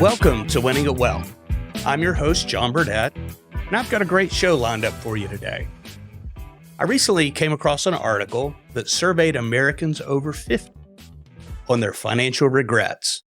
Welcome to Winning at Well. I'm your host, John Burdett, and I've got a great show lined up for you today. I recently came across an article that surveyed Americans over 50 on their financial regrets.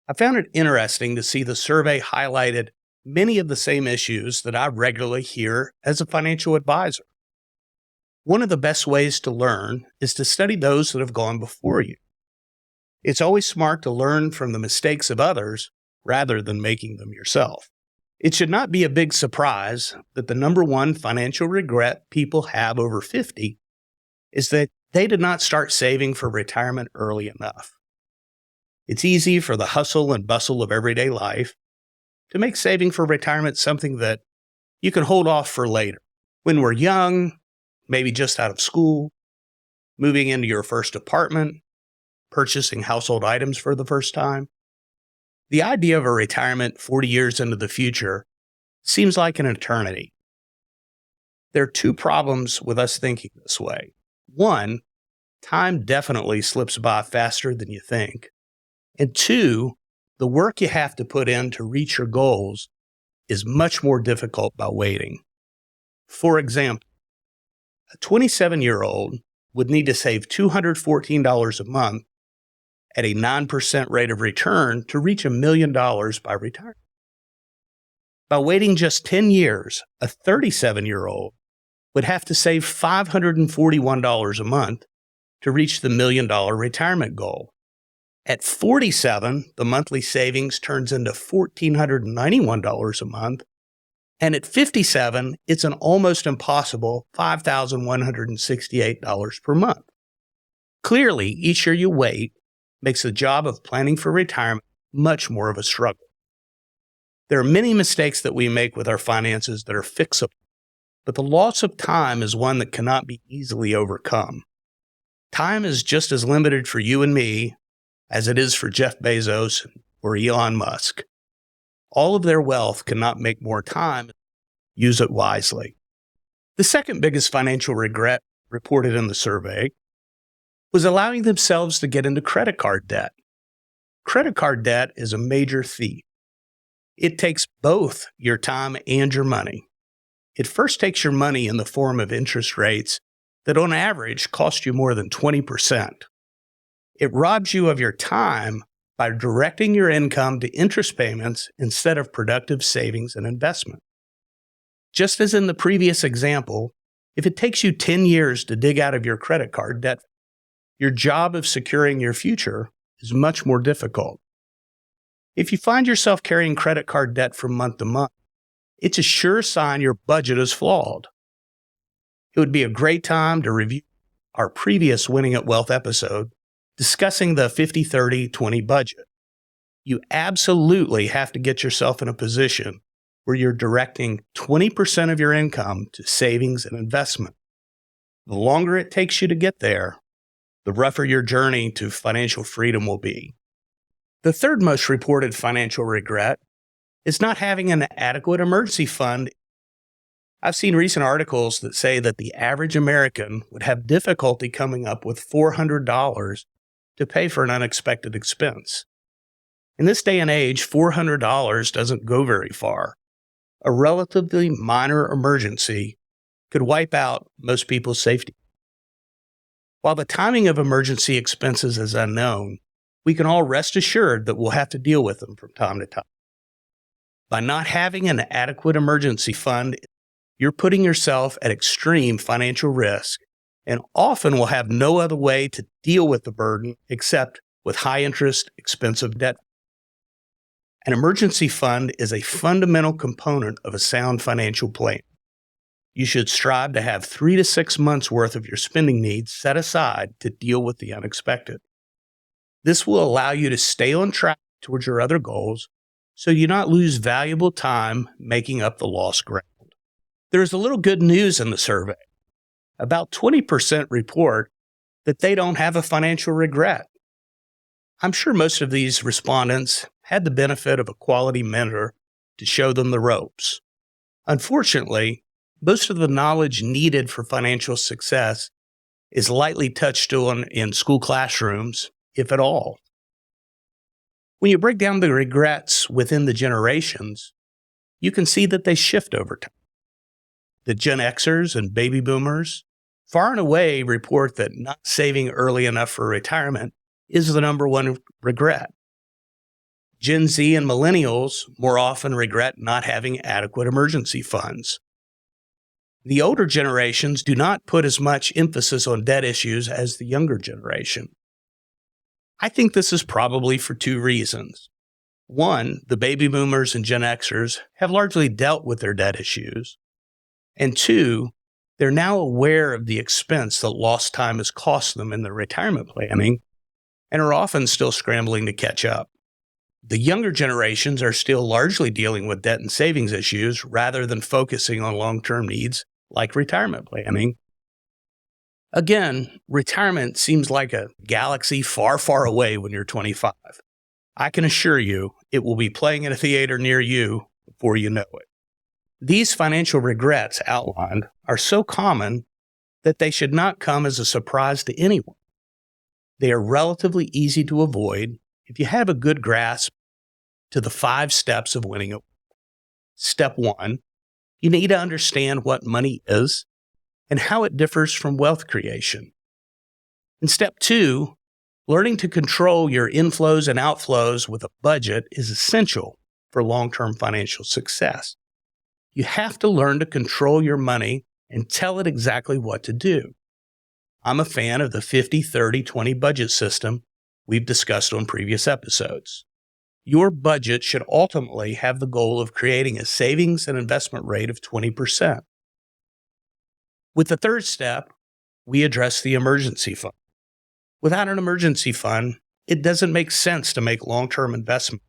I found it interesting to see the survey highlighted many of the same issues that I regularly hear as a financial advisor. One of the best ways to learn is to study those that have gone before you. It's always smart to learn from the mistakes of others rather than making them yourself. It should not be a big surprise that the number one financial regret people have over 50 is that they did not start saving for retirement early enough. It's easy for the hustle and bustle of everyday life to make saving for retirement something that you can hold off for later. When we're young, maybe just out of school, moving into your first apartment, purchasing household items for the first time, the idea of a retirement 40 years into the future seems like an eternity. There are two problems with us thinking this way. One, time definitely slips by faster than you think. And two, the work you have to put in to reach your goals is much more difficult by waiting. For example, a 27-year-old would need to save $214 a month at a 9% rate of return to reach $1 million by retirement. By waiting just 10 years, a 37-year-old would have to save $541 a month to reach the $1 million retirement goal. At 47, the monthly savings turns into $1,491 a month, and at 57, it's an almost impossible $5,168 per month. Clearly, each year you wait makes the job of planning for retirement much more of a struggle. There are many mistakes that we make with our finances that are fixable, but the loss of time is one that cannot be easily overcome. Time is just as limited for you and me as it is for Jeff Bezos or Elon Musk. All of their wealth cannot make more time. Use it wisely. The second biggest financial regret reported in the survey was allowing themselves to get into credit card debt. Credit card debt is a major thief. It takes both your time and your money. It first takes your money in the form of interest rates that on average cost you more than 20%. It robs you of your time by directing your income to interest payments instead of productive savings and investment. Just as in the previous example, if it takes you 10 years to dig out of your credit card debt, your job of securing your future is much more difficult. If you find yourself carrying credit card debt from month to month, it's a sure sign your budget is flawed. It would be a great time to review our previous Winning at Wealth episode discussing the 50-30-20 budget. You absolutely have to get yourself in a position where you're directing 20% of your income to savings and investment. The longer it takes you to get there, the rougher your journey to financial freedom will be. The third most reported financial regret is not having an adequate emergency fund. I've seen recent articles that say that the average American would have difficulty coming up with $400 to pay for an unexpected expense. In this day and age, $400 doesn't go very far. A relatively minor emergency could wipe out most people's safety. While the timing of emergency expenses is unknown, we can all rest assured that we'll have to deal with them from time to time. By not having an adequate emergency fund, you're putting yourself at extreme financial risk and often will have no other way to deal with the burden except with high-interest, expensive debt. An emergency fund is a fundamental component of a sound financial plan. You should strive to have 3 to 6 months worth of your spending needs set aside to deal with the unexpected. This will allow you to stay on track towards your other goals so you not lose valuable time making up the lost ground. There is a little good news in the survey. About 20% report that they don't have a financial regret. I'm sure most of these respondents had the benefit of a quality mentor to show them the ropes. Unfortunately, most of the knowledge needed for financial success is lightly touched on in school classrooms, if at all. When you break down the regrets within the generations, you can see that they shift over time. The Gen Xers and baby boomers far and away report that not saving early enough for retirement is the number one regret. Gen Z and millennials more often regret not having adequate emergency funds. The older generations do not put as much emphasis on debt issues as the younger generation. I think this is probably for two reasons. One, the baby boomers and Gen Xers have largely dealt with their debt issues. And two, they're now aware of the expense that lost time has cost them in their retirement planning and are often still scrambling to catch up. The younger generations are still largely dealing with debt and savings issues rather than focusing on long-term needs like retirement planning. Again, retirement seems like a galaxy far, far away when you're 25. I can assure you it will be playing in a theater near you before you know it. These financial regrets outlined are so common that they should not come as a surprise to anyone. They are relatively easy to avoid if you have a good grasp to the 5 steps of winning it. Step 1, you need to understand what money is and how it differs from wealth creation. In step 2, learning to control your inflows and outflows with a budget is essential for long-term financial success. You have to learn to control your money and tell it exactly what to do. I'm a fan of the 50-30-20 budget system we've discussed on previous episodes. Your budget should ultimately have the goal of creating a savings and investment rate of 20%. With the third step, we address the emergency fund. Without an emergency fund, it doesn't make sense to make long-term investment.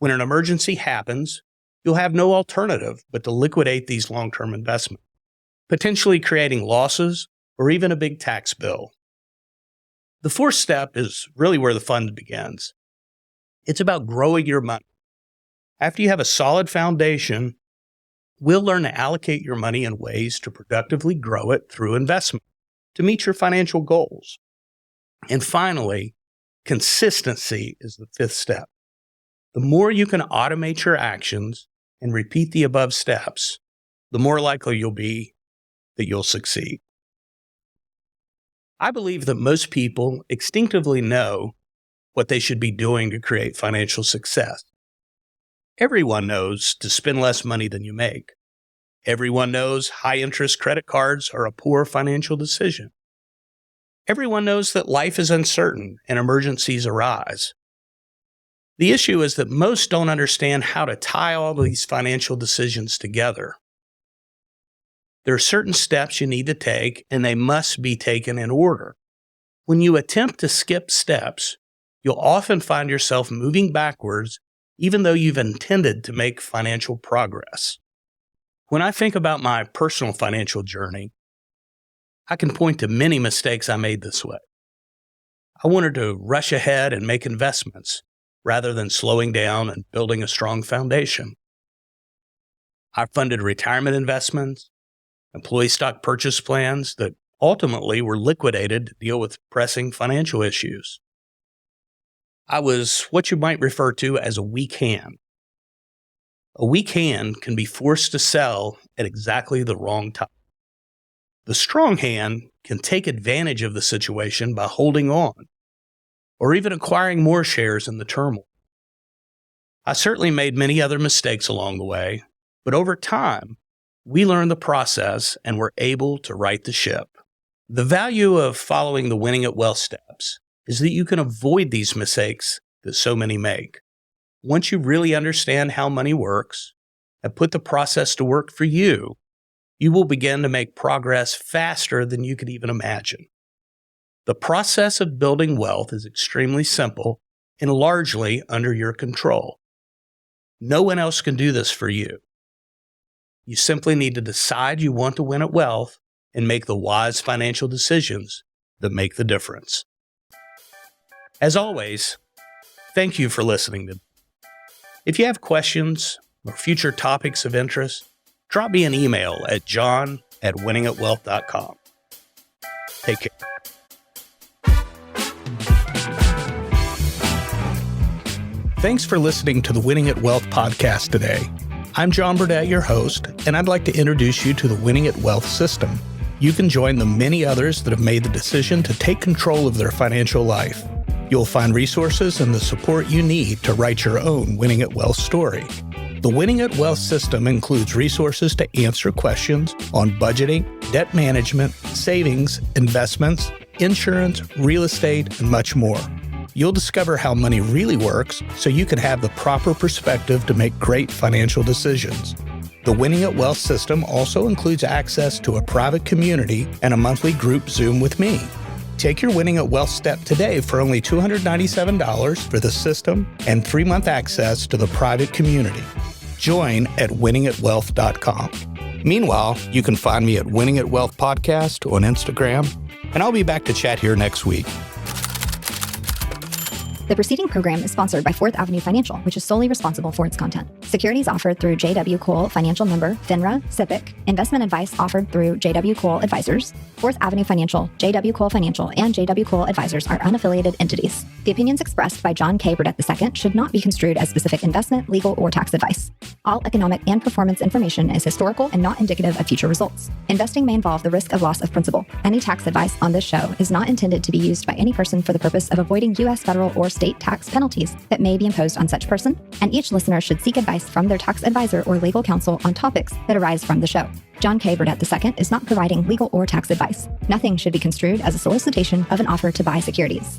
When an emergency happens, you'll have no alternative but to liquidate these long-term investments, potentially creating losses or even a big tax bill. The fourth step is really where the fun begins. It's about growing your money. After you have a solid foundation, we'll learn to allocate your money in ways to productively grow it through investment to meet your financial goals. And finally, consistency is the fifth step. The more you can automate your actions and repeat the above steps, the more likely you'll be that you'll succeed. I believe that most people instinctively know what they should be doing to create financial success. Everyone knows to spend less money than you make. Everyone knows high-interest credit cards are a poor financial decision. Everyone knows that life is uncertain and emergencies arise. The issue is that most don't understand how to tie all these financial decisions together. There are certain steps you need to take, and they must be taken in order. When you attempt to skip steps, you'll often find yourself moving backwards, even though you've intended to make financial progress. When I think about my personal financial journey, I can point to many mistakes I made this way. I wanted to rush ahead and make investments rather than slowing down and building a strong foundation. I funded retirement investments, employee stock purchase plans that ultimately were liquidated to deal with pressing financial issues. I was what you might refer to as a weak hand. A weak hand can be forced to sell at exactly the wrong time. The strong hand can take advantage of the situation by holding on, or even acquiring more shares in the turmoil. I certainly made many other mistakes along the way, but over time, we learned the process and were able to right the ship. The value of following the winning at wealth steps is that you can avoid these mistakes that so many make. Once you really understand how money works and put the process to work for you, you will begin to make progress faster than you could even imagine. The process of building wealth is extremely simple and largely under your control. No one else can do this for you. You simply need to decide you want to win at wealth and make the wise financial decisions that make the difference. As always, thank you for listening to me. If you have questions or future topics of interest, drop me an email at john@winningatwealth.com. Take care. Thanks for listening to the Winning at Wealth podcast today. I'm John Burdett, your host, and I'd like to introduce you to the Winning at Wealth system. You can join the many others that have made the decision to take control of their financial life. You'll find resources and the support you need to write your own Winning at Wealth story. The Winning at Wealth system includes resources to answer questions on budgeting, debt management, savings, investments, insurance, real estate, and much more. You'll discover how money really works so you can have the proper perspective to make great financial decisions. The Winning at Wealth system also includes access to a private community and a monthly group Zoom with me. Take your Winning at Wealth step today for only $297 for the system and 3-month access to the private community. Join at winningatwealth.com. Meanwhile, you can find me at Winning at Wealth Podcast on Instagram, and I'll be back to chat here next week. The preceding program is sponsored by 4th Avenue Financial, which is solely responsible for its content. Securities offered through J.W. Cole Financial Member, FINRA, SIPC. Investment advice offered through J.W. Cole Advisors. 4th Avenue Financial, J.W. Cole Financial, and J.W. Cole Advisors are unaffiliated entities. The opinions expressed by John K. Burdett II should not be construed as specific investment, legal, or tax advice. All economic and performance information is historical and not indicative of future results. Investing may involve the risk of loss of principal. Any tax advice on this show is not intended to be used by any person for the purpose of avoiding U.S. federal or state tax penalties that may be imposed on such person, and each listener should seek advice from their tax advisor or legal counsel on topics that arise from the show. John K. Burdett II is not providing legal or tax advice. Nothing should be construed as a solicitation of an offer to buy securities.